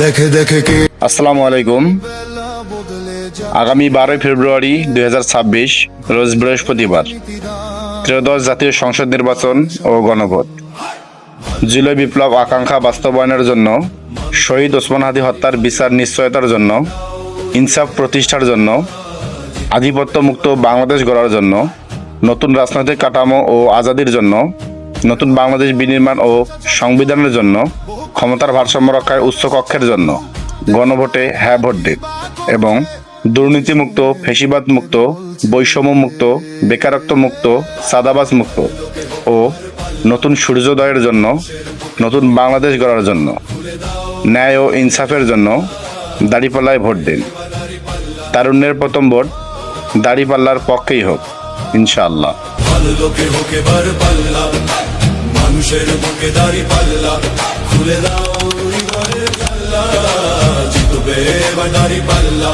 দেখে দেখে কে। আসসালামু আলাইকুম। আগামী 12 ফেব্রুয়ারি 2026 রোজ বৃহস্পতিবার ত্রয়োদশ জাতীয় সংসদ নির্বাচন ও গণভোট। জুলাই বিপ্লব আকাঙ্ক্ষা বাস্তবায়নের জন্য, শহীদ ওসমান হাদি হত্যার বিচার নিশ্চয়তার জন্য, ইনসাফ প্রতিষ্ঠার জন্য, আধিপত্য মুক্ত বাংলাদেশ গড়ার জন্য, নতুন রাজনৈতিক কাঠামো ও আজাদির জন্য, নতুন বাংলাদেশ বিনির্মাণ ও সংবিধানের জন্য, ক্ষমতার ভারসাম্য রক্ষায় উচ্চকক্ষের জন্য গণভোটে হ্যাঁ ভোট দিন এবং দুর্নীতিমুক্ত, ফ্যাসিবাদ মুক্ত, বৈষম্য মুক্ত, বেকারত্ব মুক্ত, সাদাবাজ মুক্ত ও নতুন সূর্যোদয়ের জন্য, নতুন বাংলাদেশ গড়ার জন্য, ন্যায় ও ইনসাফের জন্য দাঁড়িপাল্লায় ভোট দিন। তারুণ্যের প্রথম ভোট দাঁড়িপাল্লার পক্ষেই হোক, ইনশাআল্লাহ। মানুষের বুকে দাঁড়িপাল্লা, খুলে দাও হৃদয়ের জানলা, জিতবে এবার দাঁড়িপাল্লা।